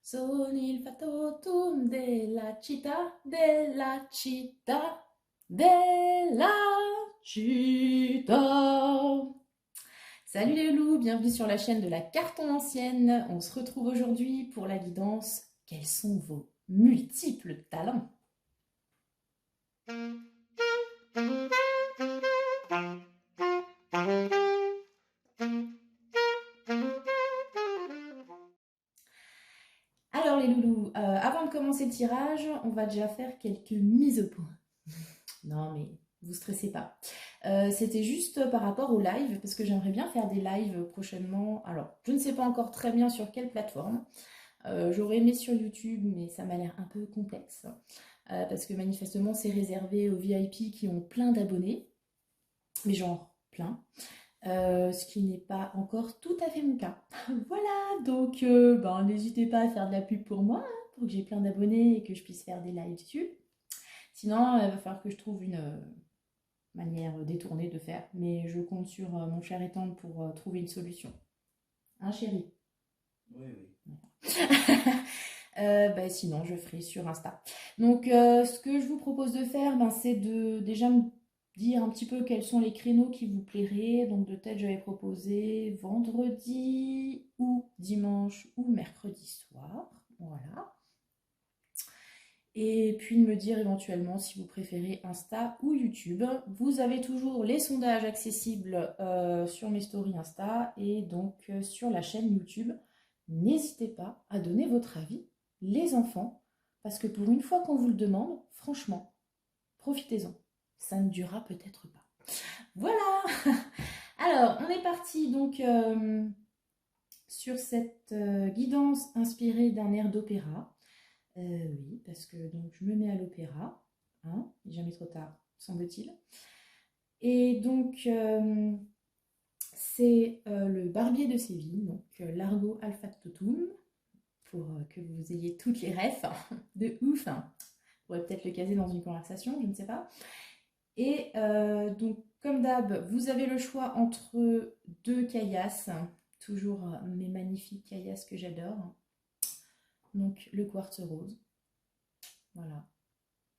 Sono il factotum della città, della città. Salut les loups, bienvenue sur la chaîne de la Carton Ancienne. On se retrouve aujourd'hui pour la guidance. Quels sont vos multiples talents? Alors les loulous, avant de commencer le tirage, on va déjà faire quelques mises au point. Non mais vous stressez pas. C'était juste par rapport au live, parce que j'aimerais bien faire des lives prochainement. Alors, je ne sais pas encore très bien sur quelle plateforme. J'aurais aimé sur YouTube, mais ça m'a l'air un peu complexe. Parce que manifestement, c'est réservé aux VIP qui ont plein d'abonnés. Mais genre, plein. Ce qui n'est pas encore tout à fait mon cas. Voilà, donc n'hésitez pas à faire de la pub pour moi, hein, pour que j'ai plein d'abonnés et que je puisse faire des lives dessus. Sinon, il va falloir que je trouve une manière détournée de faire. Mais je compte sur mon cher et tendre pour trouver une solution. Hein, chérie? Oui, oui. Sinon, je ferai sur Insta. Donc, ce que je vous propose de faire, c'est de déjà me dire un petit peu quels sont les créneaux qui vous plairaient. Donc, de tête, j'avais proposé vendredi ou dimanche ou mercredi soir. Voilà. Et puis de me dire éventuellement si vous préférez Insta ou YouTube. Vous avez toujours les sondages accessibles sur mes stories Insta et donc sur la chaîne YouTube. N'hésitez pas à donner votre avis, les enfants, parce que pour une fois qu'on vous le demande, franchement, profitez-en. Ça ne durera peut-être pas. Voilà. Alors, on est parti donc sur cette guidance inspirée d'un air d'opéra. Oui, parce que donc je me mets à l'opéra, hein, il n'est jamais trop tard, semble-t-il. Et donc, c'est le Barbier de Séville, donc Largo Alfactotum, pour que vous ayez toutes les refs, de ouf. Hein. On pourrait peut-être le caser dans une conversation, je ne sais pas. Et donc, comme d'hab, vous avez le choix entre deux caillasses, toujours mes magnifiques caillasses que j'adore. Donc, le quartz rose, voilà,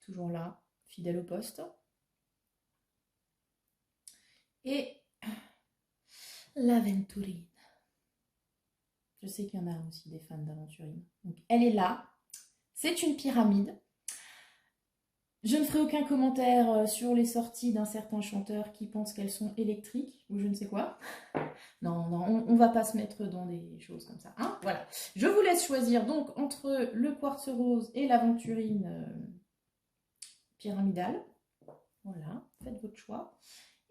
toujours là, fidèle au poste. Et l'aventurine. Je sais qu'il y en a aussi des fans d'aventurine. Donc, elle est là. C'est une pyramide. Je ne ferai aucun commentaire sur les sorties d'un certain chanteur qui pense qu'elles sont électriques ou je ne sais quoi. Non, non, on ne va pas se mettre dans des choses comme ça. Hein, voilà. Je vous laisse choisir donc entre le quartz rose et l'aventurine pyramidale. Voilà, faites votre choix.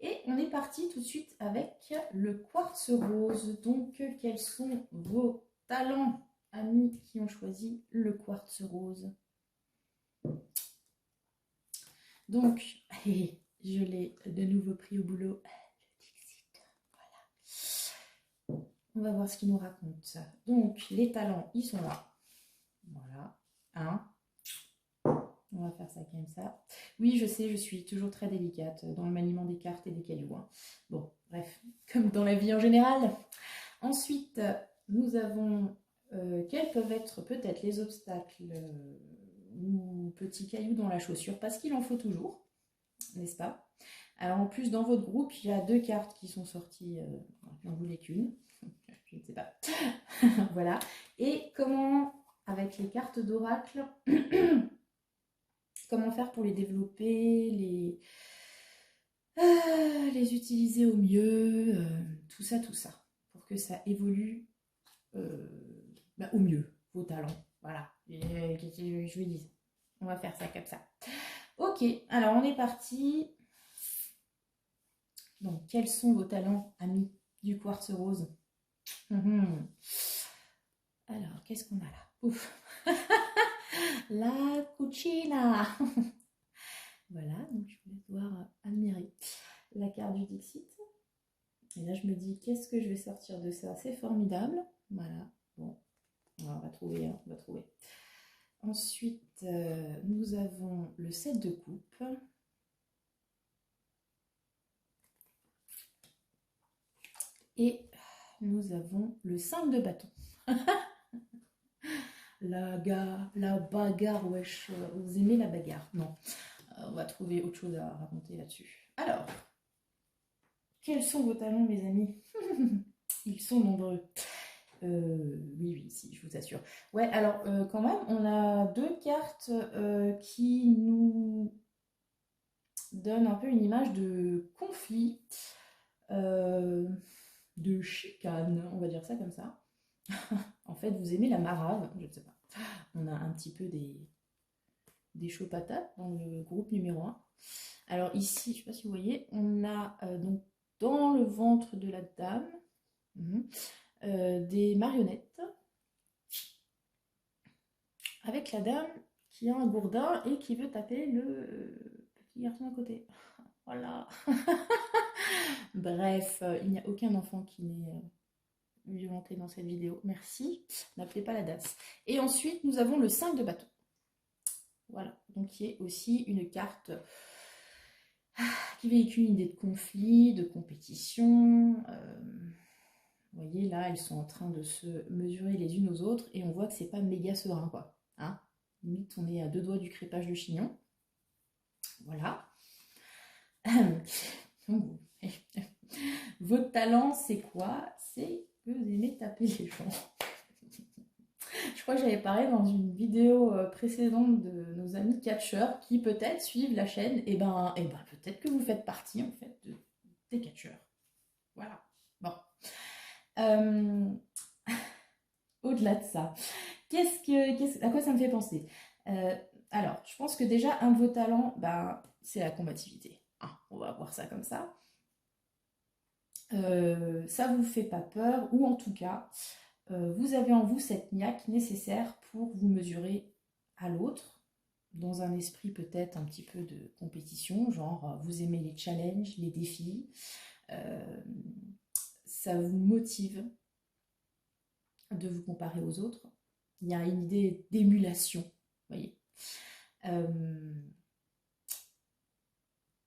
Et on est parti tout de suite avec le quartz rose. Donc, quels sont vos talents, amis, qui ont choisi le quartz rose? Donc, je l'ai de nouveau pris au boulot. Le Dixit. Voilà. On va voir ce qu'il nous raconte. Donc, les talents, ils sont là. Voilà. Un. On va faire ça comme ça. Oui, je sais, je suis toujours très délicate dans le maniement des cartes et des cailloux. Hein. Bon, bref, comme dans la vie en général. Ensuite, nous avons quels peuvent être peut-être les obstacles ou petits cailloux dans la chaussure, parce qu'il en faut toujours, n'est-ce pas? Alors en plus, dans votre groupe, il y a deux cartes qui sont sorties, j'en voulais qu'une, je ne sais pas. Voilà. Et comment, avec les cartes d'oracle, comment faire pour les développer, les utiliser au mieux, tout ça, pour que ça évolue au mieux, vos talents. Voilà, je vous dis, on va faire ça comme ça. Ok, alors on est parti. Donc, quels sont vos talents, amis du quartz rose? Alors, qu'est-ce qu'on a là? Ouf. La cucina. Voilà, donc je vais devoir admirer la carte du Dixit. Et là, je me dis, qu'est-ce que je vais sortir de ça? C'est formidable. Voilà, bon, on va trouver, hein, on va trouver. Ensuite, nous avons le 7 de coupe. Et nous avons le 5 de bâton. la bagarre, wesh. Vous aimez la bagarre? Non. On va trouver autre chose à raconter là-dessus. Alors, quels sont vos talents, mes amis? Ils sont nombreux. Oui, si, je vous assure. Ouais, alors, quand même, on a deux cartes qui nous donnent un peu une image de conflit, euh, de chicane, on va dire ça comme ça. En fait, vous aimez la marave, je ne sais pas. On a un petit peu des chauds patates dans le groupe numéro un. Alors ici, je ne sais pas si vous voyez, on a donc dans le ventre de la dame des marionnettes avec la dame qui a un gourdin et qui veut taper le petit garçon à côté. Voilà. Bref, il n'y a aucun enfant qui n'est violenté dans cette vidéo. Merci. N'appelez pas la DAS. Et ensuite, nous avons le 5 de bâton. Voilà. Donc, qui est aussi une carte qui véhicule une idée de conflit, de compétition. Vous voyez, là, elles sont en train de se mesurer les unes aux autres et on voit que c'est pas méga serein, quoi. Hein, limite, on est à 2 doigts du crépage de chignon. Voilà. Votre talent, c'est quoi? C'est que vous aimez taper les gens. Je crois que j'avais parlé dans une vidéo précédente de nos amis catcheurs qui peut-être suivent la chaîne. Et ben peut-être que vous faites partie en fait des catcheurs. Voilà. Bon. Au-delà de ça, à quoi ça me fait penser? Alors, je pense que déjà, un de vos talents, ben, c'est la combativité. Ah, on va voir ça comme ça. Ça vous fait pas peur, ou en tout cas, vous avez en vous cette niaque nécessaire pour vous mesurer à l'autre, dans un esprit peut-être un petit peu de compétition, genre vous aimez les challenges, les défis, ça vous motive de vous comparer aux autres. Il y a une idée d'émulation, vous voyez.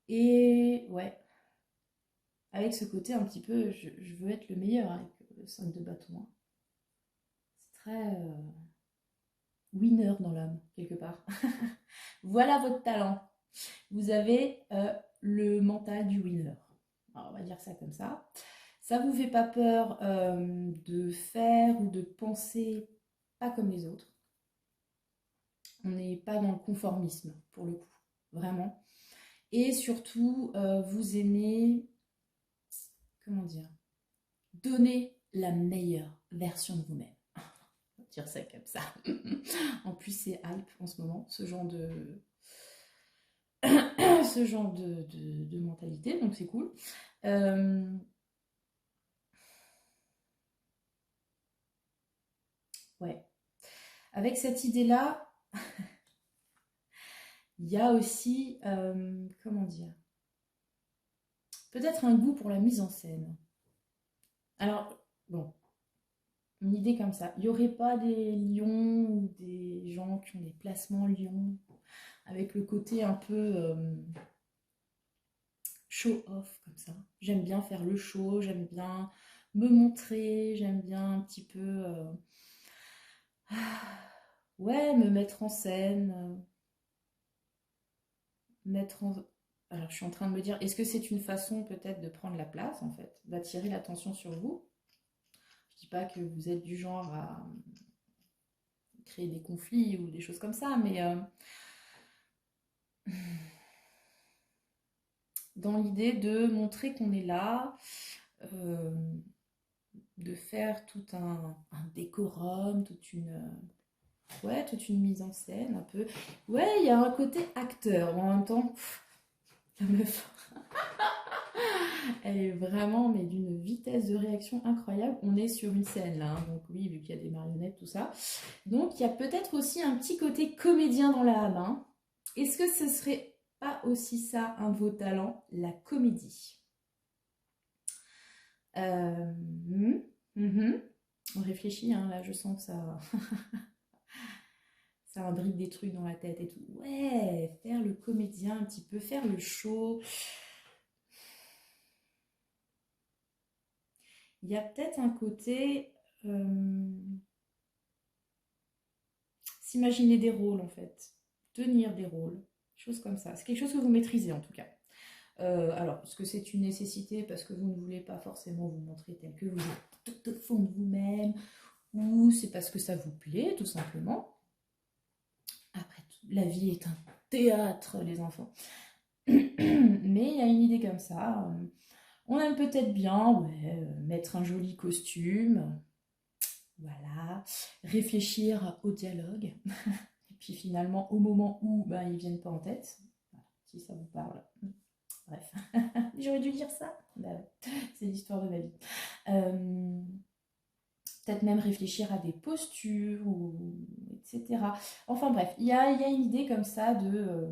Et ouais, avec ce côté un petit peu, je veux être le meilleur avec le 5 de bâton. Hein. C'est très winner dans l'âme, quelque part. Voilà votre talent. Vous avez le mental du winner. Alors, on va dire ça comme ça. Ça vous fait pas peur de faire ou de penser pas comme les autres. On n'est pas dans le conformisme, pour le coup. Vraiment. Et surtout, vous aimez, comment dire, donner la meilleure version de vous-même. On va dire ça comme ça. En plus, c'est hype en ce moment, ce genre de mentalité, donc c'est cool. Ouais. Avec cette idée-là, il y a aussi, comment dire, peut-être un goût pour la mise en scène. Alors, bon, une idée comme ça. Il n'y aurait pas des lions ou des gens qui ont des placements lions avec le côté un peu show-off comme ça. J'aime bien faire le show, j'aime bien me montrer, j'aime bien un petit peu ouais, me mettre en scène, mettre en... Alors je suis en train de me dire, est-ce que c'est une façon peut-être de prendre la place en fait, d'attirer l'attention sur vous? Je dis pas que vous êtes du genre à créer des conflits ou des choses comme ça, mais dans l'idée de montrer qu'on est là, euh, de faire tout un décorum, toute une mise en scène, un peu. Ouais, il y a un côté acteur, en même temps, la meuf, elle est vraiment, mais d'une vitesse de réaction incroyable. On est sur une scène là, hein, donc oui, vu qu'il y a des marionnettes, tout ça. Donc il y a peut-être aussi un petit côté comédien dans l'âme. Hein. Est-ce que ce serait pas aussi ça un de vos talents, la comédie? On réfléchit, hein, là je sens que ça, ça imbrique des trucs dans la tête et tout. Ouais, faire le comédien un petit peu, faire le show. Il y a peut-être un côté... s'imaginer des rôles en fait, tenir des rôles, choses comme ça. C'est quelque chose que vous maîtrisez en tout cas. Alors, est-ce que c'est une nécessité parce que vous ne voulez pas forcément vous montrer tel que vous êtes tout au fond de vous-même, ou c'est parce que ça vous plaît tout simplement. Après tout, la vie est un théâtre, les enfants. Mais il y a une idée comme ça. On aime peut-être bien mettre un joli costume, voilà, réfléchir au dialogue, et puis finalement, au moment où ils viennent pas en tête, voilà, si ça vous parle. Bref, j'aurais dû dire ça. C'est l'histoire de ma vie. Peut-être même réfléchir à des postures, etc. Enfin bref, il y a une idée comme ça de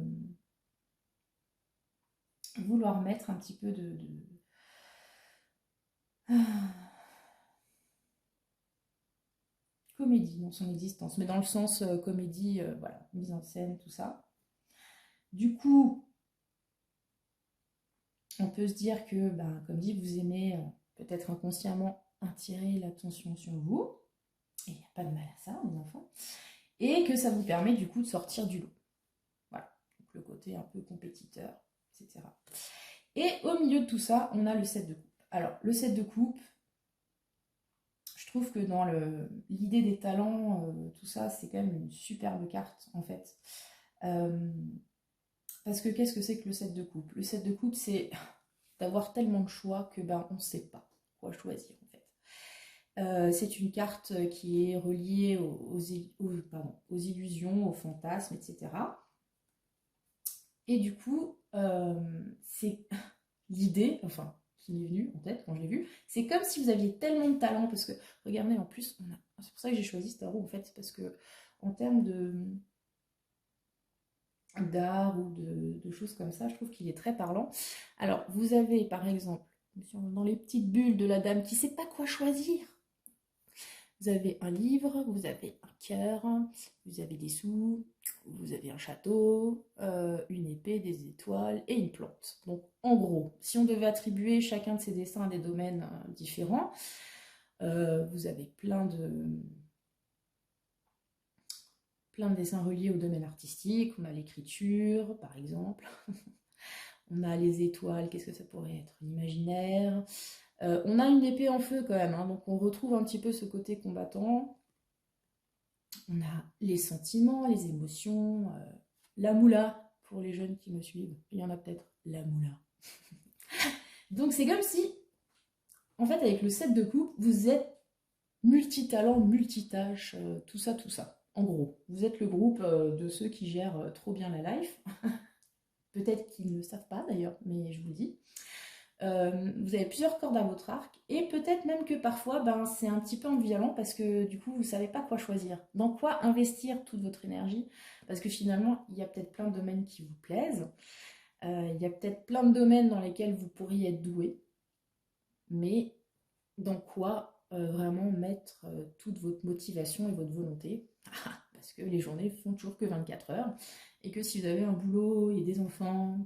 vouloir mettre un petit peu de comédie dans son existence, mais dans le sens comédie, voilà, mise en scène, tout ça. Du coup, on peut se dire que, comme dit, vous aimez peut-être inconsciemment attirer l'attention sur vous, et il n'y a pas de mal à ça, les enfants, et que ça vous permet du coup de sortir du lot. Voilà, donc le côté un peu compétiteur, etc. Et au milieu de tout ça, on a le 7 de coupe. Alors, le 7 de coupe, je trouve que dans l'idée des talents, tout ça, c'est quand même une superbe carte, en fait. Parce que qu'est-ce que c'est que le 7 de coupe? Le 7 de coupe, c'est d'avoir tellement de choix que on ne sait pas quoi choisir, en fait. C'est une carte qui est reliée aux illusions, aux fantasmes, etc. Et du coup, c'est l'idée, enfin, qui m'est venue en tête quand je l'ai vu, c'est comme si vous aviez tellement de talent, parce que, regardez, en plus, c'est pour ça que j'ai choisi ce tarot, en fait, parce que, en termes d'art ou de choses comme ça, je trouve qu'il est très parlant. Alors, vous avez, par exemple, dans les petites bulles de la dame qui ne sait pas quoi choisir, vous avez un livre, vous avez un cœur, vous avez des sous, vous avez un château, une épée, des étoiles et une plante. Donc en gros, si on devait attribuer chacun de ces dessins à des domaines différents, vous avez plein de dessins reliés au domaine artistique. On a l'écriture, par exemple. On a les étoiles, qu'est-ce que ça pourrait être? L'imaginaire. On a une épée en feu quand même, hein, donc on retrouve un petit peu ce côté combattant. On a les sentiments, les émotions, la moula, pour les jeunes qui me suivent. Il y en a peut-être, la moula. Donc c'est comme si, en fait, avec le 7 de coupe, vous êtes multitalent, multitâche, tout ça, tout ça. En gros, vous êtes le groupe de ceux qui gèrent trop bien la life. Peut-être qu'ils ne le savent pas d'ailleurs, mais je vous le dis. Vous avez plusieurs cordes à votre arc et peut-être même que parfois c'est un petit peu ambivalent parce que du coup vous ne savez pas quoi choisir, dans quoi investir toute votre énergie, parce que finalement il y a peut-être plein de domaines qui vous plaisent, il y a peut-être plein de domaines dans lesquels vous pourriez être doué, mais dans quoi vraiment mettre toute votre motivation et votre volonté, parce que les journées font toujours que 24 heures et que si vous avez un boulot et des enfants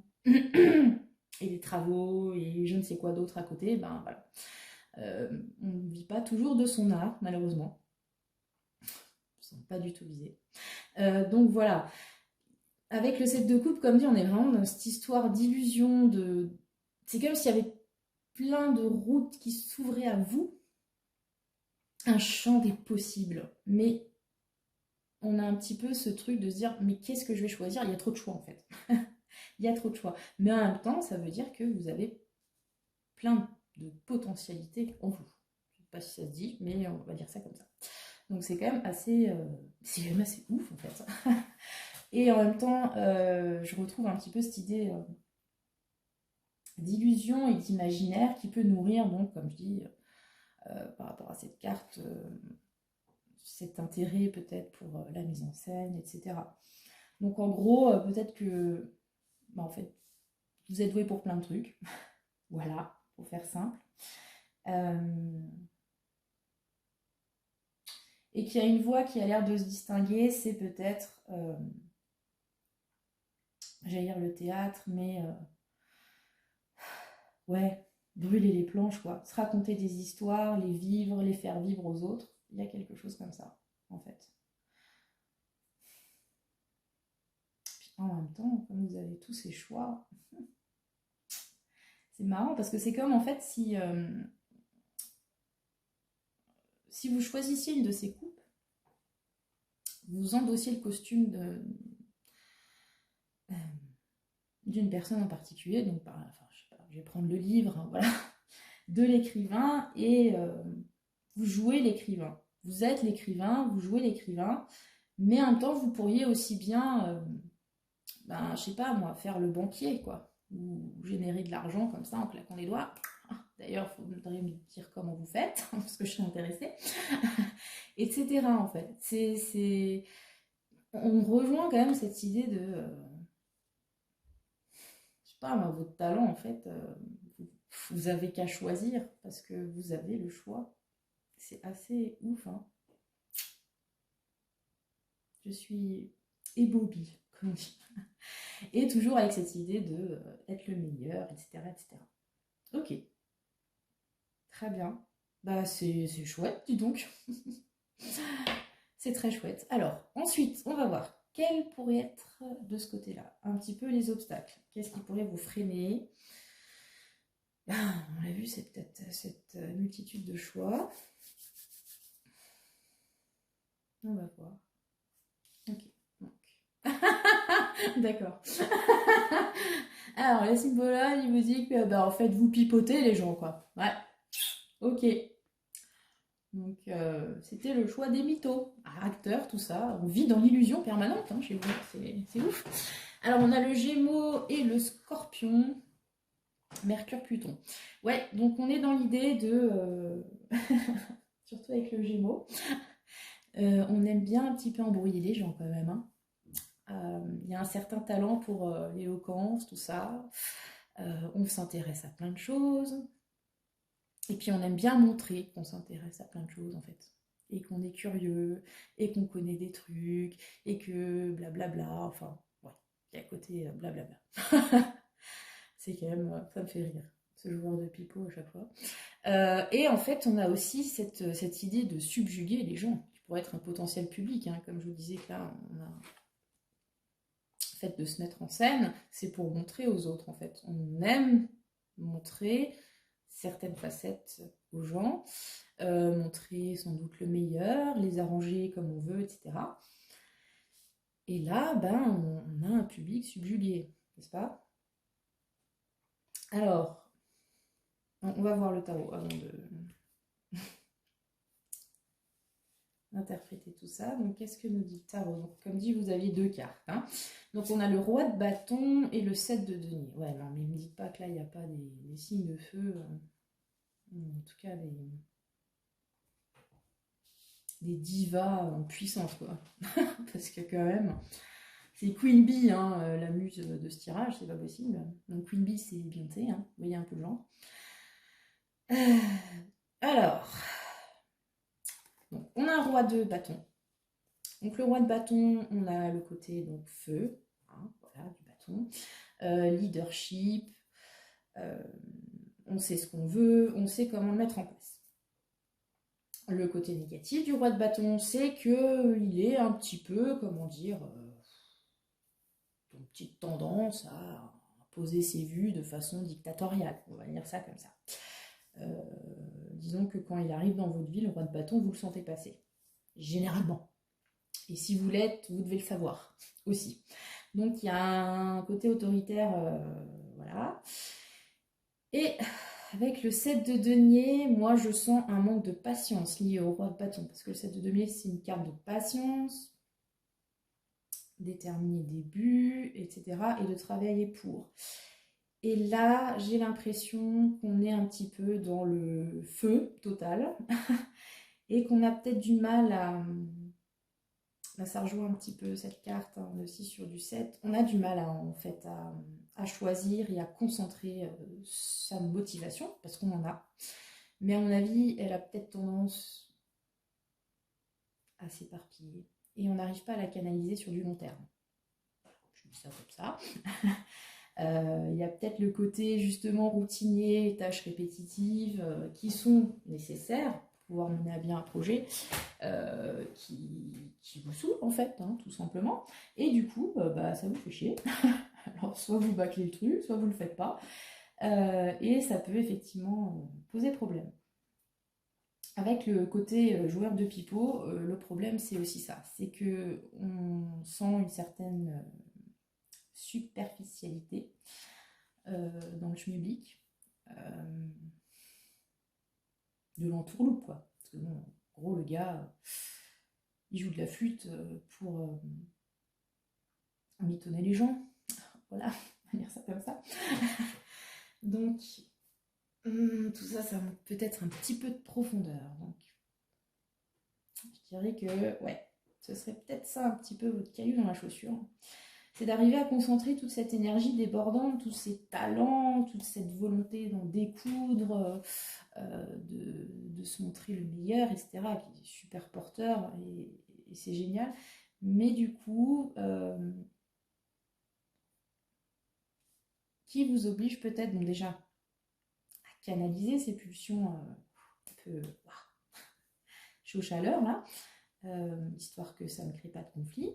et des travaux et je ne sais quoi d'autre à côté, voilà. On ne vit pas toujours de son art, malheureusement. Ils ne sont pas du tout visés. Donc voilà. Avec le 7 de coupe, comme dit, on est vraiment dans cette histoire d'illusion. C'est comme s'il y avait plein de routes qui s'ouvraient à vous. Un champ des possibles. Mais on a un petit peu ce truc de se dire, mais qu'est-ce que je vais choisir? Il y a trop de choix en fait. Il y a trop de choix. Mais en même temps, ça veut dire que vous avez plein de potentialités en vous. Je ne sais pas si ça se dit, mais on va dire ça comme ça. Donc c'est quand même assez, ouf en fait. Et en même temps, je retrouve un petit peu cette idée d'illusion et d'imaginaire qui peut nourrir, donc comme je dis, par rapport à cette carte, cet intérêt peut-être pour la mise en scène, etc. Donc en gros, peut-être que, en fait, vous êtes doué pour plein de trucs. Voilà, pour faire simple. Et qu'il y a une voix qui a l'air de se distinguer, c'est peut-être, j'allais dire le théâtre, mais ouais, brûler les planches, quoi. Se raconter des histoires, les faire vivre aux autres. Il y a quelque chose comme ça, en fait. même temps, comme vous avez tous ces choix, c'est marrant parce que c'est comme en fait si vous choisissiez une de ces coupes, vous endossiez le costume d'une personne en particulier, donc enfin, je sais pas, je vais prendre le livre, hein, voilà, de l'écrivain, et vous jouez l'écrivain. Vous êtes l'écrivain, vous jouez l'écrivain, mais en même temps, vous pourriez aussi bien, je sais pas moi, faire le banquier, quoi, ou générer de l'argent comme ça en claquant les doigts. D'ailleurs, il faudrait me dire comment vous faites, parce que je suis intéressée, etc. en fait. On rejoint quand même cette idée de, je sais pas moi, votre talent en fait, vous avez qu'à choisir, parce que vous avez le choix. C'est assez ouf, hein. Je suis ébobie, comme on dit. Et toujours avec cette idée de être le meilleur, etc., etc. Ok, très bien. Bah c'est chouette, dis donc. C'est très chouette. Alors, ensuite, on va voir quels pourraient être de ce côté-là un petit peu les obstacles. Qu'est-ce qui pourrait vous freiner? On l'a vu, c'est peut-être cette multitude de choix. On va voir. Ok, donc. D'accord. Alors, la symbole, il vous dit que, en fait, vous pipotez les gens, quoi. Ouais. Ok. Donc, c'était le choix des mythos. Acteurs, tout ça. On vit dans l'illusion permanente, hein, chez vous. C'est ouf. Alors, on a le Gémeaux et le Scorpion. Mercure-Pluton. Ouais, donc on est dans l'idée de... surtout avec le Gémeaux. On aime bien un petit peu embrouiller les gens, quand même, hein. Il y a un certain talent pour l'éloquence, tout ça. On s'intéresse à plein de choses. Et puis on aime bien montrer qu'on s'intéresse à plein de choses en fait. Et qu'on est curieux, et qu'on connaît des trucs, et que blablabla, enfin, ouais, il y a côté blablabla. C'est quand même, ça me fait rire, ce joueur de pipeau à chaque fois. Et en fait, on a aussi cette idée de subjuguer les gens, qui pourrait être un potentiel public, hein, comme je vous disais que là, on a le fait de se mettre en scène, c'est pour montrer aux autres en fait. On aime montrer certaines facettes aux gens, montrer sans doute le meilleur, les arranger comme on veut, etc. Et là, on a un public subjugué, n'est-ce pas? Alors, on va voir le tarot avant d'interpréter tout ça. Donc, qu'est-ce que nous dit le tarot? Donc, comme dit, vous aviez deux cartes, hein. Donc, on a le roi de bâton et le 7 de denier. Ouais, non, mais ne me dites pas que là, il n'y a pas des signes de feu. En tout cas, des divas en puissance, quoi. Parce que quand même, c'est Queen Bee, hein, la muse de ce tirage, c'est pas possible. Donc Queen Bee, c'est Beyoncé, hein, vous voyez un peu le genre. Alors, donc, on a un roi de bâton. Donc le roi de bâton, on a le côté donc feu, hein, voilà, du bâton. Leadership, on sait ce qu'on veut, on sait comment le mettre en place. Le côté négatif du roi de bâton, c'est qu'il est un petit peu, comment dire, une petite tendance à poser ses vues de façon dictatoriale, on va dire ça comme ça. Disons que quand il arrive dans votre vie, le roi de bâton, vous le sentez passer, généralement. Et si vous l'êtes, vous devez le savoir aussi. Donc il y a un côté autoritaire, voilà. Et avec le 7 de denier, moi je sens un manque de patience lié au roi de bâton, parce que le 7 de denier, c'est une carte de patience, déterminer des buts, etc. et de travailler pour. Et là, j'ai l'impression qu'on est un petit peu dans le feu total et qu'on a peut-être du mal à... Là, ça rejoint un petit peu cette carte, hein, aussi sur du 7. On a du mal en fait à choisir et à concentrer sa motivation, parce qu'on en a. Mais à mon avis, elle a peut-être tendance à s'éparpiller. Et on n'arrive pas à la canaliser sur du long terme. Je dis ça comme ça. Il y a peut-être le côté justement routinier, tâches répétitives qui sont nécessaires pour pouvoir mener à bien un projet, qui vous saoule en fait, hein, tout simplement. Et du coup, bah, ça vous fait chier. Alors soit vous bâclez le truc, soit vous le faites pas. Et ça peut effectivement poser problème. Avec le côté joueur de pipeau, le problème c'est aussi ça, c'est que on sent une certaine superficialité dans le schmilblick, de l'entourloupe quoi. Parce que bon, en gros le gars, il joue de la flûte pour mitonner les gens, voilà, on va dire ça comme ça. Donc tout ça, ça manque peut-être un petit peu de profondeur. Donc je dirais que ouais, ce serait peut-être ça un petit peu votre caillou dans la chaussure. C'est d'arriver à concentrer toute cette énergie débordante, tous ces talents, toute cette volonté d'en découdre, de se montrer le meilleur, etc., qui est super porteur et c'est génial. Mais du coup, qui vous oblige peut-être, donc déjà, à canaliser ces pulsions un peu chaud-chaleur, là, histoire que ça ne crée pas de conflit,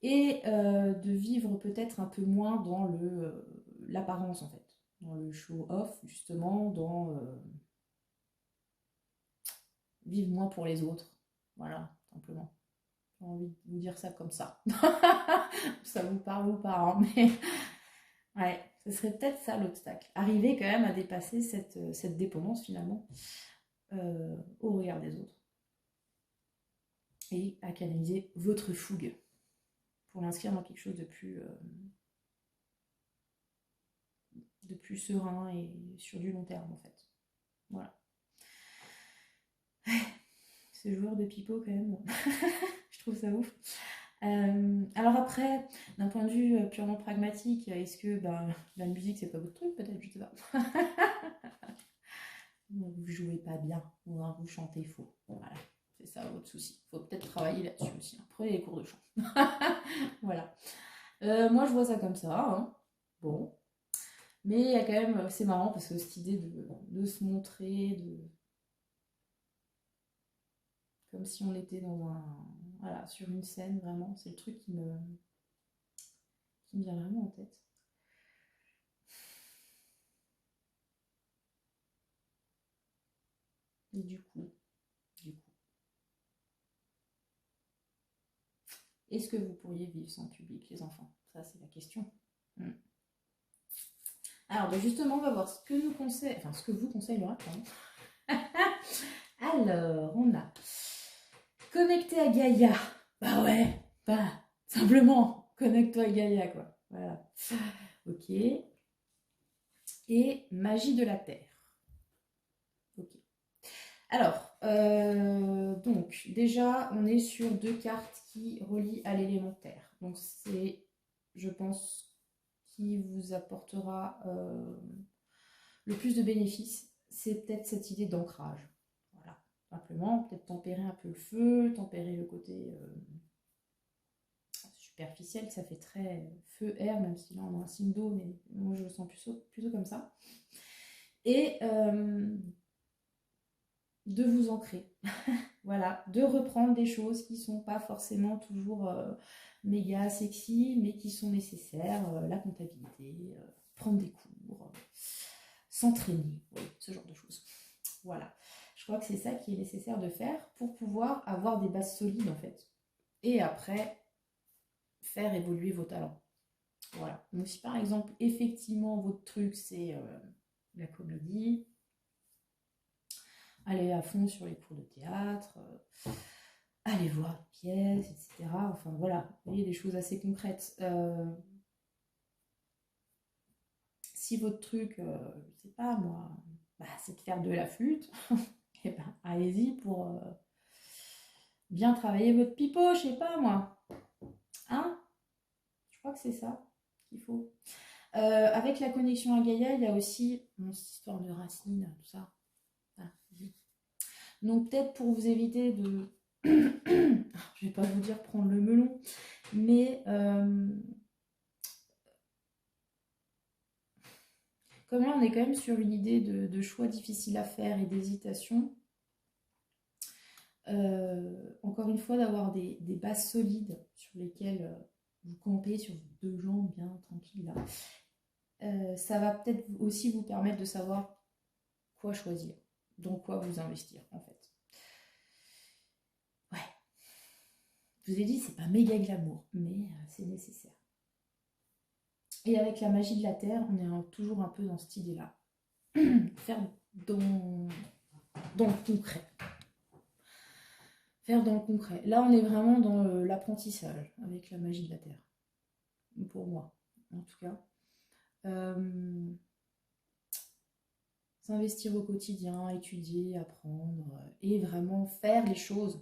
et de vivre peut-être un peu moins dans l'apparence, en fait, dans le show-off, justement, dans vivre moins pour les autres, voilà, simplement. J'ai envie de vous dire ça comme ça. Ça vous parle ou pas, hein, mais ouais, ce serait peut-être ça l'obstacle. Arriver quand même à dépasser cette dépendance, finalement, au regard des autres. Et à canaliser votre fougue pour l'inscrire dans quelque chose de plus serein et sur du long terme en fait. Voilà. Ce joueur de pipeau quand même, je trouve ça ouf. Alors après, d'un point de vue purement pragmatique, est-ce que la musique c'est pas votre truc peut-être, je sais pas. Vous jouez pas bien, ou vous chantez faux. Voilà, c'est ça votre souci. Faut peut-être travailler là-dessus aussi. Prenez les cours de chant. Voilà. Moi je vois ça comme ça. Hein. Bon. Mais il y a quand même, c'est marrant parce que cette idée de se montrer, comme si on était voilà, sur une scène, vraiment, c'est le truc qui me vient vraiment en tête. Et du coup, est-ce que vous pourriez vivre sans public, les enfants? Ça, c'est la question. Alors, justement, on va voir ce que nous conseille, enfin, ce que vous conseille Laura. Alors, on a connecté à Gaïa. Bah ouais, simplement, connecte-toi à Gaïa, quoi. Voilà. Ok. Et magie de la Terre. Ok. Alors, donc, déjà, on est sur 2 cartes qui relient à l'élément Terre. Donc, c'est, je pense, qui vous apportera le plus de bénéfices. C'est peut-être cette idée d'ancrage. Voilà, simplement, peut-être tempérer un peu le feu, tempérer le côté superficiel, ça fait très feu-air, même si là on a un signe d'eau, mais moi je le sens plutôt comme ça. Et de vous ancrer, voilà, de reprendre des choses qui sont pas forcément toujours méga sexy, mais qui sont nécessaires, la comptabilité, prendre des cours, s'entraîner, ce genre de choses. Voilà, je crois que c'est ça qui est nécessaire de faire pour pouvoir avoir des bases solides en fait. Et après, faire évoluer vos talents. Voilà. Donc si par exemple, effectivement, votre truc, c'est la comédie, allez à fond sur les cours de théâtre, allez voir les pièces, etc. Enfin voilà, vous voyez, des choses assez concrètes. Si votre truc, je sais pas moi, c'est de faire de la flûte, et allez-y pour bien travailler votre pipeau, je sais pas moi. Hein? Je crois que c'est ça qu'il faut. Avec la connexion à Gaïa, il y a aussi cette histoire de racines, tout ça. Donc peut-être pour vous éviter de, je vais pas vous dire prendre le melon, mais comme là on est quand même sur une idée de choix difficile à faire et d'hésitation, Encore une fois, d'avoir des bases solides sur lesquelles vous campez sur vos 2 jambes bien tranquilles là. Ça va peut-être aussi vous permettre de savoir quoi choisir, dans quoi vous investir en fait. Ouais, je vous ai dit, c'est pas méga glamour, mais c'est nécessaire. Et avec la magie de la terre, on est toujours un peu dans cette idée-là. Faire dans le concret. Faire dans le concret. Là, on est vraiment dans l'apprentissage avec la magie de la terre. Pour moi, en tout cas. S'investir au quotidien, étudier, apprendre et vraiment faire les choses.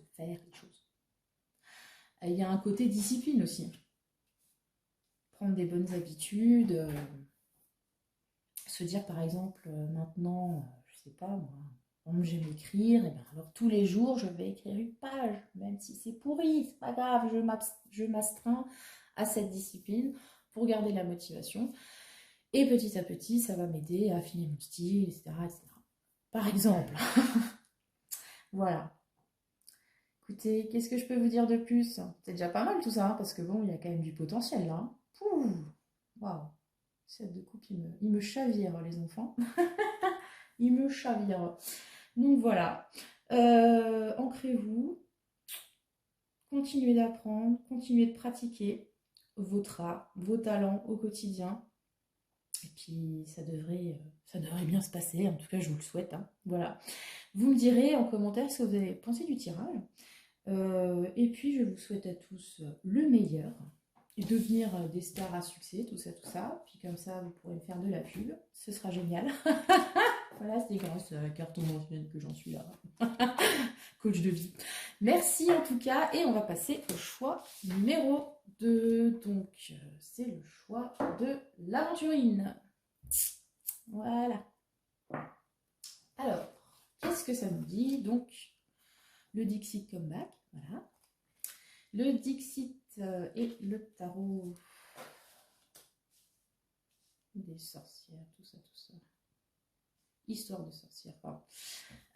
Il y a un côté discipline aussi. Prendre des bonnes habitudes. Se dire par exemple, maintenant, je sais pas moi, j'aime écrire, et bien alors tous les jours je vais écrire une page, même si c'est pourri, c'est pas grave, je m'astreins à cette discipline pour garder la motivation. Et petit à petit, ça va m'aider à affiner mon style, etc. etc. Par exemple. Voilà. Écoutez, qu'est-ce que je peux vous dire de plus? C'est déjà pas mal tout ça, hein, parce que bon, il y a quand même du potentiel là. Waouh. Cette de coupe, il me chavire, les enfants. Il me chavire. Donc voilà. Ancrez-vous. Continuez d'apprendre. Continuez de pratiquer votre art, vos talents au quotidien. Et puis, ça devrait bien se passer. En tout cas, je vous le souhaite. Hein. Voilà. Vous me direz en commentaire ce que vous avez pensé du tirage. Et puis, je vous souhaite à tous le meilleur. Et devenir des stars à succès, tout ça, tout ça. Puis comme ça, vous pourrez me faire de la pub. Ce sera génial. Voilà, c'est grâce à la carte mensuelle que j'en suis là. Coach de vie. Merci en tout cas. Et on va passer au choix numéro 2. Donc, c'est le choix de l'aventurine. Voilà. Alors, qu'est-ce que ça nous dit? Donc, le Dixit Comeback. Voilà. Le Dixit et le tarot des sorcières, tout ça. Histoire de sorcière, pardon.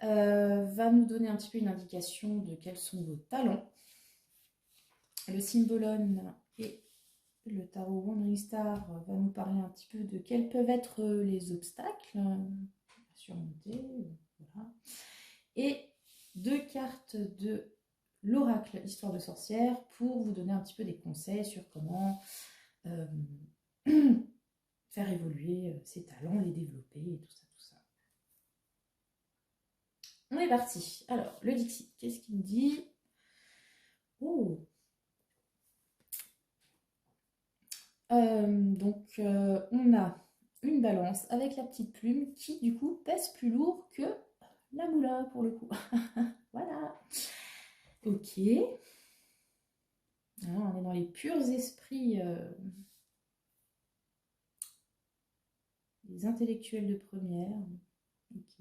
Va nous donner un petit peu une indication de quels sont vos talents. Le Symbolone et le tarot Wandering Star va nous parler un petit peu de quels peuvent être les obstacles à surmonter. Voilà. Et 2 cartes de l'oracle Histoire de sorcière pour vous donner un petit peu des conseils sur comment faire évoluer ses talents, les développer et tout ça. On est parti. Alors, le Dixit, qu'est-ce qu'il me dit? Oh. On a une balance avec la petite plume qui, du coup, pèse plus lourd que la moula, pour le coup. Voilà. Ok. Alors, on est dans les purs esprits des intellectuels de première. Ok.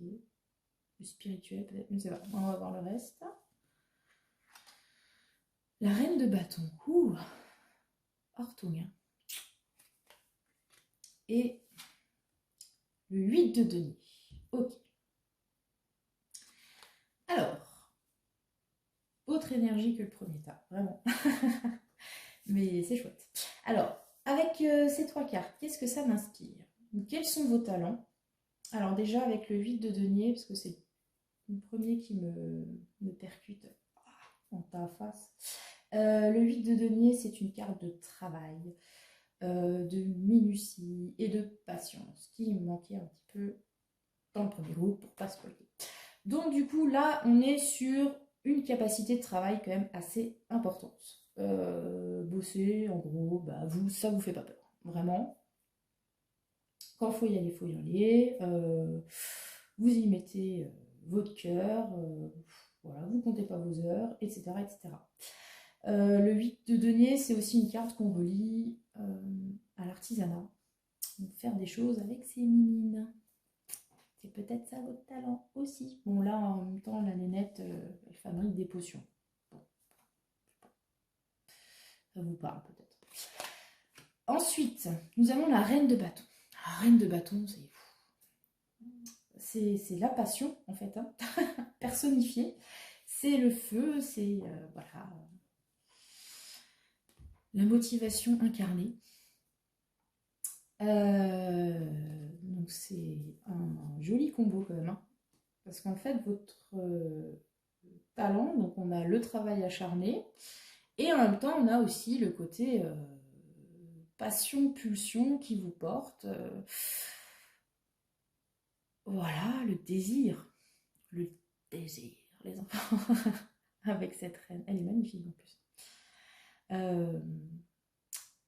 Le spirituel, peut-être, mais c'est pas. On va voir le reste. La reine de bâton. Ouh. Ortung. Et le 8 de denier. Ok. Alors, autre énergie que le premier tas, vraiment. Mais c'est chouette. Alors, avec ces 3 cartes, qu'est-ce que ça m'inspire? Quels sont vos talents? Alors déjà, avec le 8 de denier, parce que c'est le premier qui me percute en ta face. Le 8 de denier, c'est une carte de travail, de minutie et de patience, qui me manquait un petit peu dans le premier groupe pour pas spoiler. Donc du coup, là, on est sur une capacité de travail quand même assez importante. Bosser, en gros, bah, ça vous fait pas peur, vraiment. Quand il faut y aller, il faut y aller. Vous y mettez votre cœur, voilà, vous comptez pas vos heures, etc. etc. Le 8 de denier, c'est aussi une carte qu'on relie à l'artisanat. Faire des choses avec ses mimines. C'est peut-être ça votre talent aussi. Bon, là, en même temps, la nénette, elle fabrique des potions. Bon. Ça vous parle peut-être. Ensuite, nous avons la reine de bâton. La reine de bâton, c'est la passion, en fait, hein, personnifiée. c'est le feu, c'est voilà, la motivation incarnée. Donc c'est un joli combo quand même, hein, parce qu'en fait votre talent, donc on a le travail acharné, et en même temps on a aussi le côté passion, pulsion qui vous porte. Voilà, le désir, les enfants, avec cette reine, elle est magnifique en plus.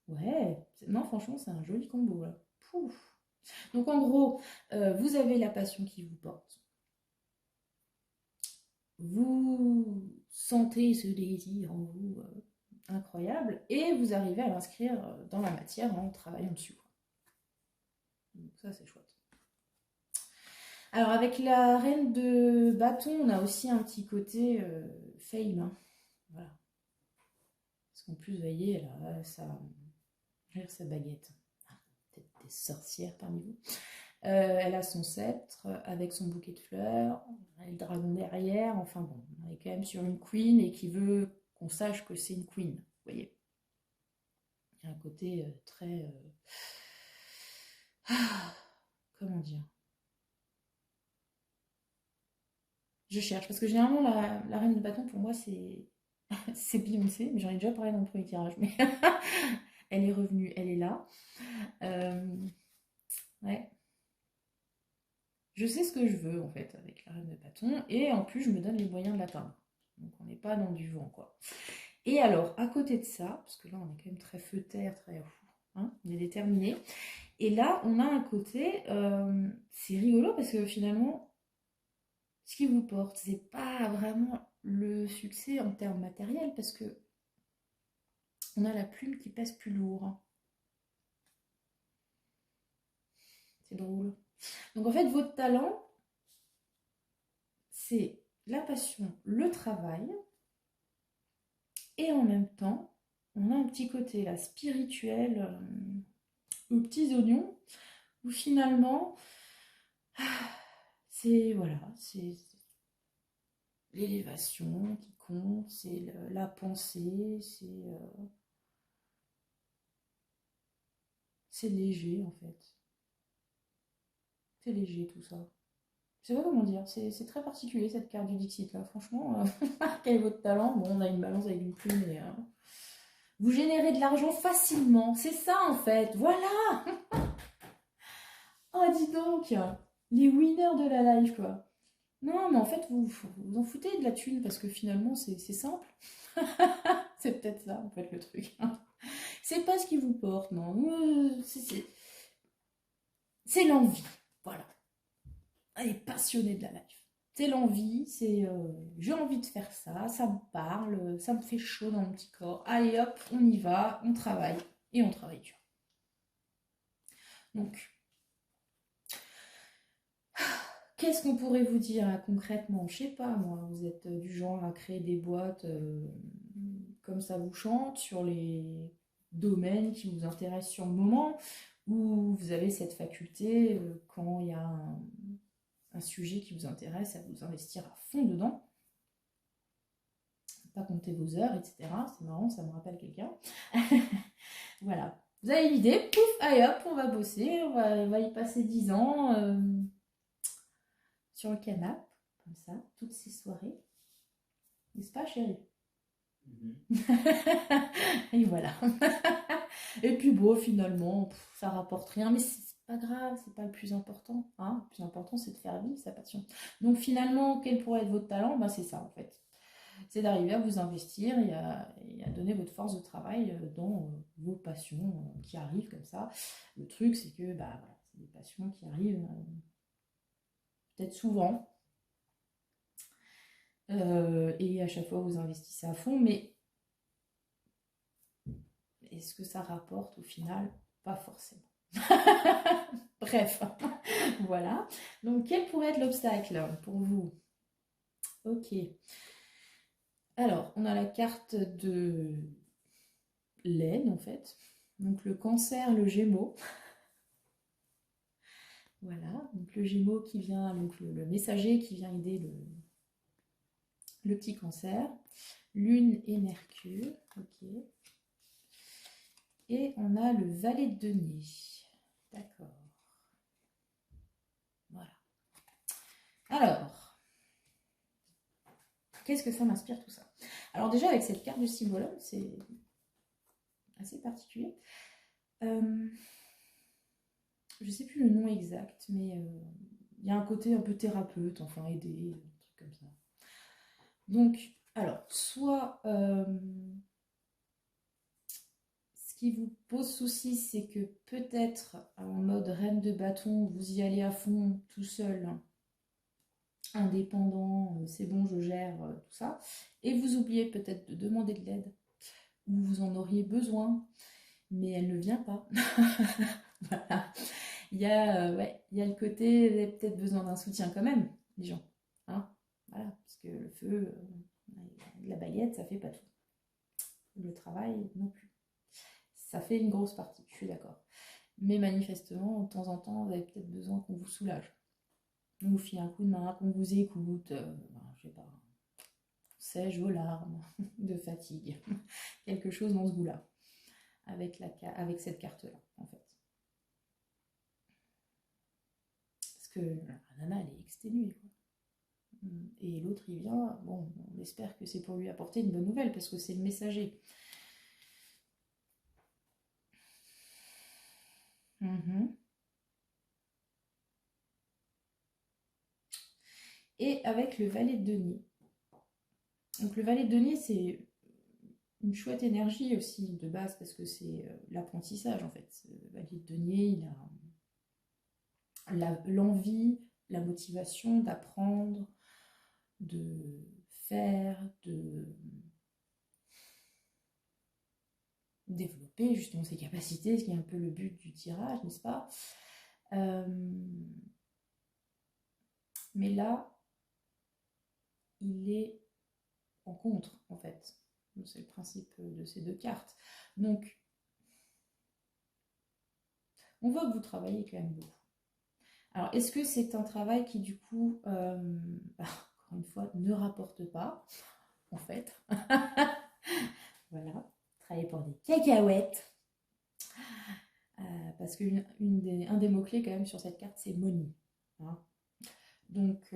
Ouais, non franchement c'est un joli combo là. Pouf. Donc en gros, vous avez la passion qui vous porte. Vous sentez ce désir en vous incroyable et vous arrivez à l'inscrire dans la matière en travaillant dessus. Donc ça c'est chouette. Alors avec la reine de bâton, on a aussi un petit côté fame. Hein. Voilà. Parce qu'en plus, vous voyez, elle a sa baguette. Ah, peut-être des sorcières parmi vous. Elle a son sceptre avec son bouquet de fleurs, elle a le dragon derrière, enfin bon, on est quand même sur une queen et qui veut qu'on sache que c'est une queen, vous voyez. Il y a un côté très... comment dire? Je cherche, parce que généralement la reine de bâton pour moi c'est c'est Beyoncé, mais j'en ai déjà parlé dans le premier tirage, mais elle est revenue, elle est là. Ouais. Je sais ce que je veux en fait avec la reine de bâton et en plus je me donne les moyens de l'atteindre. Donc on n'est pas dans du vent quoi. Et alors à côté de ça, parce que là on est quand même très feu-terre, très hein, on est déterminé. Et là on a un côté, c'est rigolo parce que finalement ce qui vous porte, c'est pas vraiment le succès en termes matériels parce que on a la plume qui pèse plus lourd. C'est drôle. Donc en fait votre talent, c'est la passion, le travail. Et en même temps, on a un petit côté là, spirituel, aux petits oignons, où finalement, c'est voilà, c'est l'élévation qui compte, c'est la pensée, c'est léger en fait. C'est léger tout ça. Je sais pas comment dire, c'est très particulier cette carte du Dixit là, franchement, quel est votre talent? Bon, on a une balance avec une plume et vous générez de l'argent facilement, c'est ça en fait, voilà. Oh dis donc, les winners de la life quoi. Non mais en fait vous en foutez de la thune parce que finalement c'est simple. C'est peut-être ça en fait le truc. C'est pas ce qui vous porte, non. C'est l'envie, voilà. Elle est passionnée de la life. C'est l'envie, c'est j'ai envie de faire ça, ça me parle, ça me fait chaud dans mon petit corps. Allez hop, on y va, on travaille et on travaille dur. Donc, qu'est-ce qu'on pourrait vous dire là, concrètement? Je sais pas moi, vous êtes du genre à créer des boîtes comme ça vous chante sur les domaines qui vous intéressent sur le moment, ou vous avez cette faculté quand il y a un sujet qui vous intéresse à vous investir à fond dedans, pas compter vos heures, etc. C'est marrant, ça me rappelle quelqu'un. Voilà. Vous avez l'idée, pouf, allez hop, on va bosser, on va y passer 10 ans sur le canapé, comme ça, toutes ces soirées. N'est-ce pas, chérie? Et voilà. Et puis bon, finalement, ça rapporte rien, mais c'est pas grave, c'est pas le plus important. Hein. Le plus important, c'est de faire vivre sa passion. Donc finalement, quel pourrait être votre talent? Ben, c'est ça en fait. C'est d'arriver à vous investir et à donner votre force de travail dans vos passions qui arrivent comme ça. Le truc, c'est que bah, voilà, c'est des passions qui arrivent peut-être souvent. Et à chaque fois, vous investissez à fond, mais est-ce que ça rapporte au final? Pas forcément. Bref, voilà. Donc, quel pourrait être l'obstacle pour vous? Ok. Alors, on a la carte de l'aide, en fait. Donc, le cancer, le gémeaux. Voilà. Donc, le gémeaux qui vient, donc le messager qui vient aider le petit Cancer, Lune et Mercure, ok. Et on a le Valet de denier, d'accord. Voilà. Alors, qu'est-ce que ça m'inspire tout ça? Alors déjà, avec cette carte de Symbolum, c'est assez particulier. Je ne sais plus le nom exact, mais il y a un côté un peu thérapeute, enfin aider, un truc comme ça. Donc, alors, soit ce qui vous pose souci, c'est que peut-être en mode reine de bâton, vous y allez à fond tout seul, indépendant, c'est bon, je gère tout ça, et vous oubliez peut-être de demander de l'aide, ou vous en auriez besoin, mais elle ne vient pas. Voilà. Ouais, il y a le côté, vous avez peut-être besoin d'un soutien quand même, les gens. Hein, voilà, parce que le feu, la baguette, ça fait pas tout. Le travail, non plus. Ça fait une grosse partie, je suis d'accord. Mais manifestement, de temps en temps, vous avez peut-être besoin qu'on vous soulage. On vous file un coup de main, qu'on vous écoute, je sais pas, sèche vos larmes de fatigue. Quelque chose dans ce goût-là, avec cette carte-là, en fait. Parce que la nana, elle est exténuée, quoi. Et l'autre, il vient, bon, on espère que c'est pour lui apporter une bonne nouvelle, parce que c'est le messager. Et avec le Valet de denier. Donc le Valet de denier, c'est une chouette énergie aussi de base, parce que c'est l'apprentissage, en fait. Le Valet de denier, il a l'envie, la motivation d'apprendre, de faire, de développer justement ses capacités, ce qui est un peu le but du tirage, n'est-ce pas? Mais là, il est en contre, en fait. C'est le principe de ces deux cartes. Donc, on voit que vous travaillez quand même beaucoup. Alors, est-ce que c'est un travail qui, du coup, encore une fois, ne rapporte pas, en fait? Voilà, travailler pour des cacahuètes. Parce qu'un des mots-clés, quand même, sur cette carte, c'est money. Hein. Donc,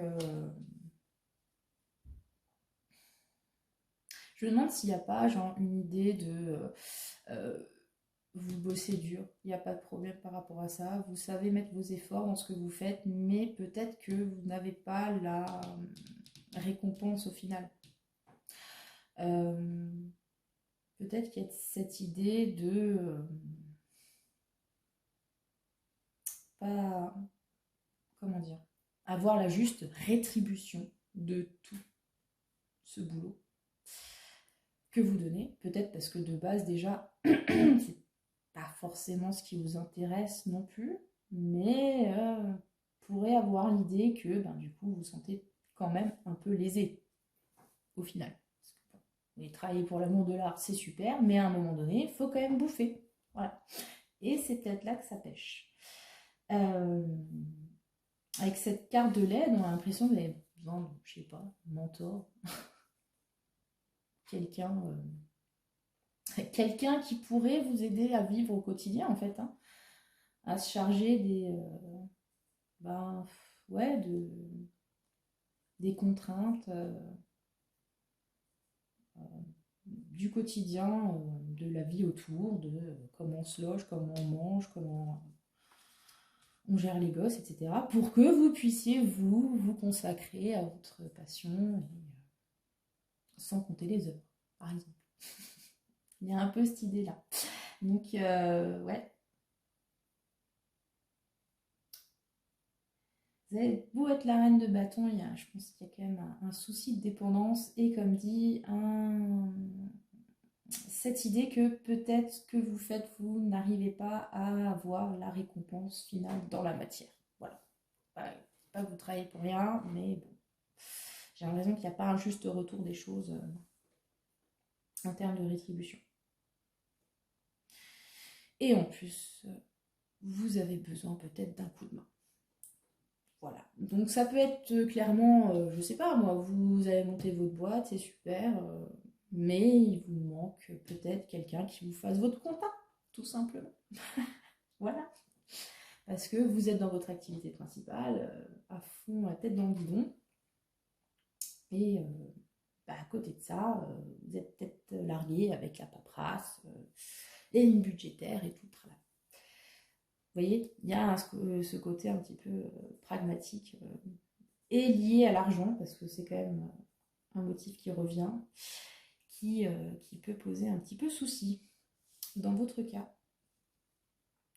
je me demande s'il n'y a pas, genre, une idée de... vous bossez dur, il n'y a pas de problème par rapport à ça, vous savez mettre vos efforts dans ce que vous faites, mais peut-être que vous n'avez pas la récompense au final. Peut-être qu'il y a cette idée de pas, comment dire, avoir la juste rétribution de tout ce boulot que vous donnez, peut-être parce que de base déjà, c'est pas forcément ce qui vous intéresse non plus, mais pourrait avoir l'idée que du coup vous vous sentez quand même un peu lésé au final. Parce que, bon, oui, travailler pour l'amour de l'art c'est super, mais à un moment donné il faut quand même bouffer. Voilà. Et c'est peut-être là que ça pêche. Avec cette carte de l'aide, on a l'impression que vous avez besoin de, je sais pas, mentor, quelqu'un quelqu'un qui pourrait vous aider à vivre au quotidien en fait, hein, à se charger ouais, des contraintes du quotidien, de la vie autour, de comment on se loge, comment on mange, comment on gère les gosses, etc. Pour que vous puissiez vous consacrer à votre passion sans compter les heures, par exemple. Il y a un peu cette idée-là. Donc, ouais. Vous avez beau être la reine de bâton, je pense qu'il y a quand même un souci de dépendance et comme dit, cette idée que peut-être ce que vous faites, vous n'arrivez pas à avoir la récompense finale dans la matière. Voilà. Pas que vous travaillez pour rien, mais bon. J'ai l'impression qu'il n'y a pas un juste retour des choses en termes de rétribution. Et en plus, vous avez besoin peut-être d'un coup de main. Voilà. Donc ça peut être clairement, je sais pas moi, vous avez monté votre boîte, c'est super, mais il vous manque peut-être quelqu'un qui vous fasse votre compta, tout simplement. Voilà. Parce que vous êtes dans votre activité principale, à fond, à tête dans le guidon. Et à côté de ça, vous êtes peut-être largué avec la paperasse, les lignes budgétaires et tout le travail. Vous voyez, il y a ce côté un petit peu pragmatique et lié à l'argent, parce que c'est quand même un motif qui revient, qui peut poser un petit peu souci dans votre cas.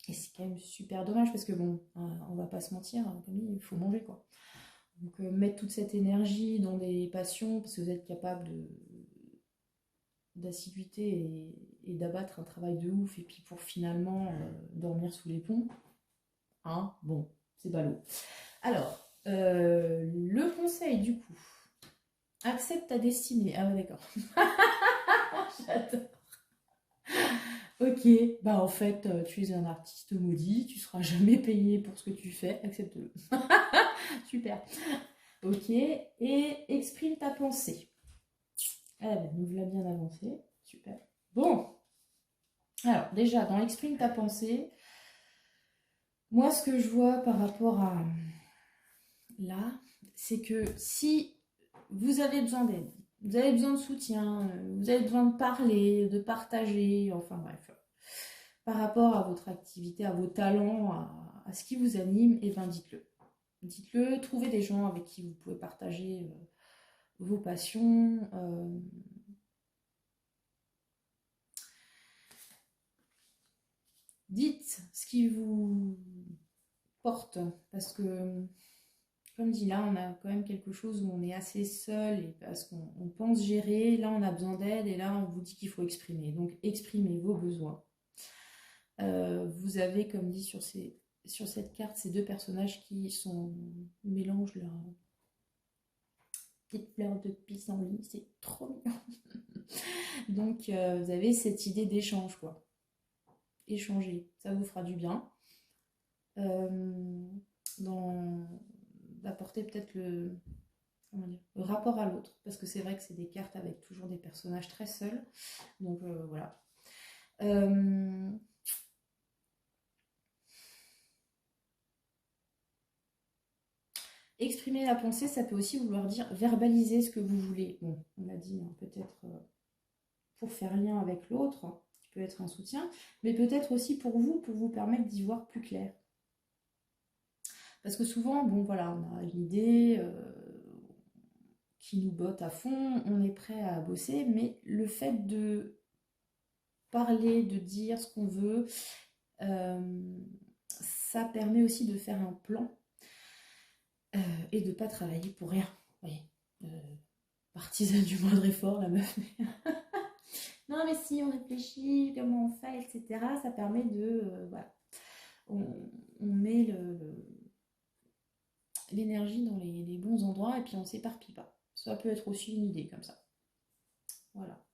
Et c'est quand même super dommage, parce que bon, on va pas se mentir, comme dit, il faut manger quoi. Donc mettre toute cette énergie dans des passions, parce que vous êtes capable d'assiduité et d'abattre un travail de ouf, et puis pour finalement dormir sous les ponts, hein, bon, c'est ballot. Alors, le conseil du coup, accepte ta destinée. Ah ouais, d'accord. J'adore. Ok, bah en fait, tu es un artiste maudit, tu seras jamais payé pour ce que tu fais, accepte-le. Super. Ok, et exprime ta pensée. Ah ben, nous voilà bien avancé, super. Bon, alors déjà, dans exprime ta pensée, moi ce que je vois par rapport à là, c'est que si vous avez besoin d'aide, vous avez besoin de soutien, vous avez besoin de parler, de partager, enfin bref, par rapport à votre activité, à vos talents, à ce qui vous anime, et bien dites-le. Dites-le, trouvez des gens avec qui vous pouvez partager vos passions. Dites ce qui vous porte, parce que, comme dit là, on a quand même quelque chose où on est assez seul, et parce qu'on pense gérer, là on a besoin d'aide, et là on vous dit qu'il faut exprimer. Donc exprimez vos besoins. Vous avez, comme dit sur cette carte, ces deux personnages qui sont mélangent leur petite fleur de pissenlit, c'est trop mignon. Donc vous avez cette idée d'échange, quoi. Échanger, ça vous fera du bien. D'apporter peut-être le rapport à l'autre, parce que c'est vrai que c'est des cartes avec toujours des personnages très seuls. Donc voilà. Exprimer la pensée, ça peut aussi vouloir dire verbaliser ce que vous voulez. Bon, on l'a dit, hein, peut-être pour faire lien avec l'autre, qui peut être un soutien, mais peut-être aussi pour vous permettre d'y voir plus clair. Parce que souvent, bon voilà, on a l'idée qui nous botte à fond, on est prêt à bosser, mais le fait de parler, de dire ce qu'on veut, ça permet aussi de faire un plan et de ne pas travailler pour rien. Vous voyez, partisane du moindre effort, la meuf. Non, mais si on réfléchit, comment on fait, etc., ça permet de. Voilà. On met l'énergie dans les bons endroits et puis on ne s'éparpille pas. Ça peut être aussi une idée comme ça. Voilà.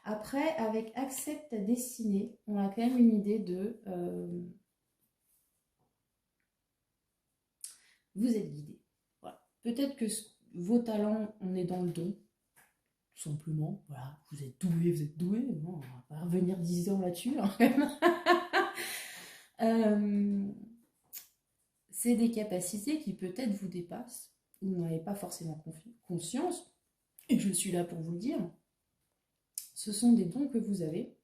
Après, avec accepte ta destinée, on a quand même une idée de vous êtes guidé. Voilà. Peut-être que vos talents, on est dans le don, tout simplement. Voilà, vous êtes doué. Bon, on va pas revenir 10 ans là-dessus. Hein. C'est des capacités qui peut-être vous dépassent, vous n'en avez pas forcément conscience, et je suis là pour vous le dire. Ce sont des dons que vous avez.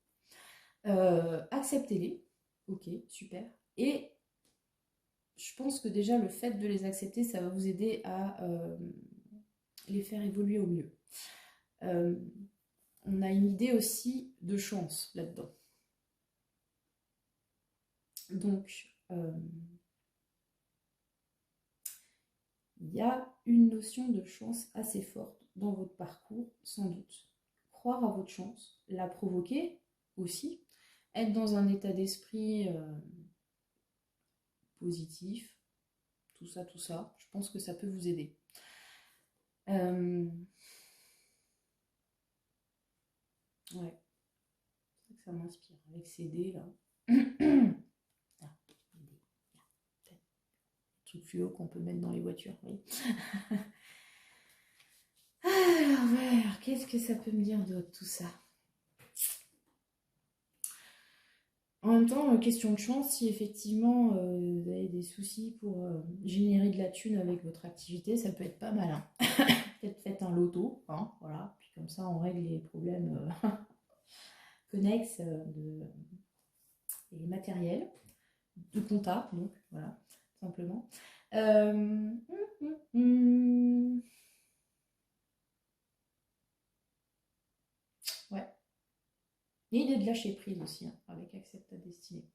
Acceptez-les. Ok, super. Et je pense que déjà le fait de les accepter, ça va vous aider à les faire évoluer au mieux. On a une idée aussi de chance là-dedans. Donc, il y a une notion de chance assez forte dans votre parcours, sans doute. Croire à votre chance, la provoquer aussi, être dans un état d'esprit positif, tout ça, je pense que ça peut vous aider. Ouais, c'est que ça m'inspire avec ces dés là. truc fluo qu'on peut mettre dans les voitures, oui. Alors, qu'est-ce que ça peut me dire d'autre, tout ça? En même temps, question de chance, si effectivement vous avez des soucis pour générer de la thune avec votre activité, ça peut être pas malin. Peut-être faites un loto, hein, voilà. Puis comme ça, on règle les problèmes connexes et matériels, de compta, donc voilà, simplement. Ouais. Et il est de lâcher prise aussi, hein, avec Accepte ta destinée.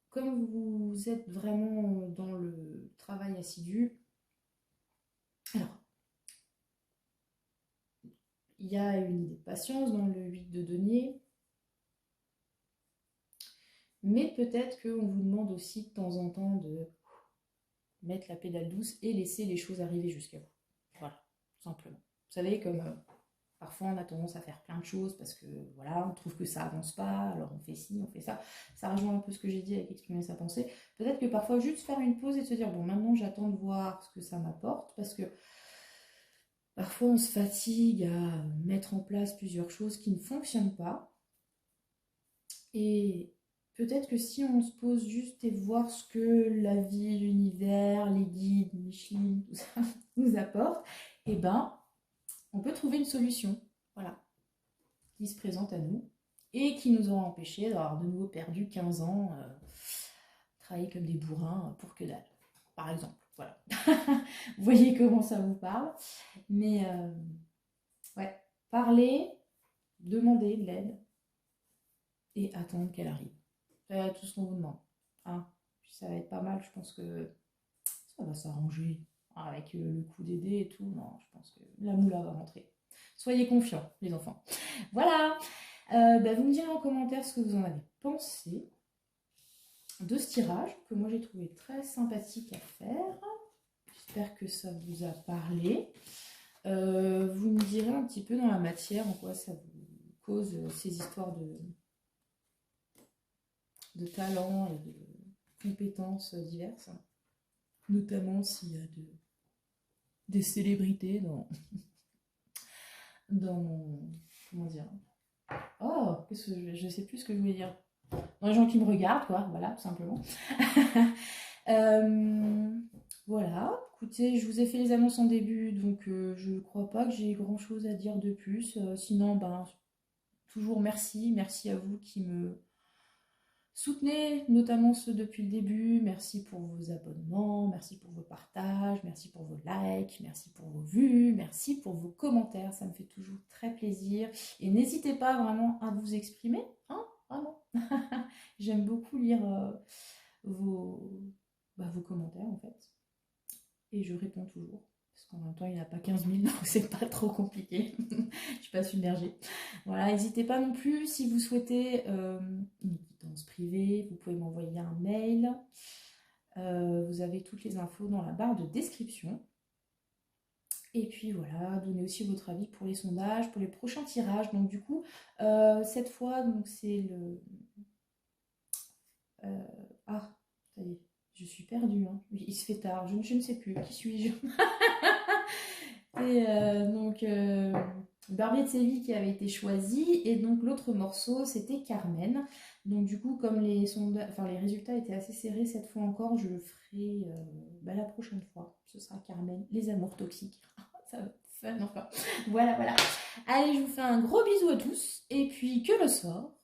Comme vous êtes vraiment dans le travail assidu, alors, il y a une idée de patience dans le 8 de denier, mais peut-être qu'on vous demande aussi de temps en temps de mettre la pédale douce et laisser les choses arriver jusqu'à vous. Voilà, tout simplement. Vous savez, comme parfois on a tendance à faire plein de choses parce que voilà, on trouve que ça avance pas, alors on fait ci, on fait ça. Ça rejoint un peu ce que j'ai dit avec exprimer sa pensée. Peut-être que parfois juste faire une pause et se dire bon, maintenant j'attends de voir ce que ça m'apporte, parce que parfois on se fatigue à mettre en place plusieurs choses qui ne fonctionnent pas. Et peut-être que si on se pose juste et voir ce que la vie, l'univers, les guides, Micheline, tout ça nous apporte, eh ben, on peut trouver une solution, voilà, qui se présente à nous et qui nous aura empêché d'avoir de nouveau perdu 15 ans, travailler comme des bourrins pour que dalle, par exemple. Voilà. Vous voyez comment ça vous parle. Mais ouais, parler, demander de l'aide et attendre qu'elle arrive. C'est tout ce qu'on vous demande. Hein. Puis ça va être pas mal, je pense que ça va s'arranger. Avec le coup d'aider et tout, non, je pense que la moula va rentrer. Soyez confiants, les enfants. Voilà. Vous me direz en commentaire ce que vous en avez pensé de ce tirage, que moi j'ai trouvé très sympathique à faire. J'espère que ça vous a parlé. Vous me direz un petit peu dans la matière en quoi ça vous cause ces histoires de talents et de compétences diverses. Notamment s'il y a des célébrités dans comment dire, oh, je sais plus ce que je voulais dire, dans les gens qui me regardent, quoi, voilà, tout simplement. Voilà, écoutez, je vous ai fait les annonces en début, donc je crois pas que j'ai grand chose à dire de plus, sinon, toujours merci à vous qui me soutenez, notamment ceux depuis le début. Merci pour vos abonnements, merci pour vos partages, merci pour vos likes, merci pour vos vues, merci pour vos commentaires, ça me fait toujours très plaisir. Et n'hésitez pas vraiment à vous exprimer, hein, vraiment. J'aime beaucoup lire vos commentaires en fait. Et je réponds toujours. Parce qu'en même temps, il n'y en a pas 15 000, donc c'est pas trop compliqué. Je suis pas submergée. Voilà, n'hésitez pas non plus, si vous souhaitez une guidance privée, vous pouvez m'envoyer un mail. Vous avez toutes les infos dans la barre de description. Et puis voilà, donnez aussi votre avis pour les sondages, pour les prochains tirages. Donc du coup, cette fois, donc c'est le... Ah, ça y est, je suis perdue. Hein. Il se fait tard, je ne sais plus. Qui suis-je? Et donc, Barbier de Séville qui avait été choisi. Et donc, l'autre morceau, c'était Carmen. Donc, du coup, comme les résultats étaient assez serrés cette fois encore, je le ferai la prochaine fois. Ce sera Carmen, les amours toxiques. Ça va être fun, enfin. Voilà, voilà. Allez, je vous fais un gros bisou à tous. Et puis, que le sort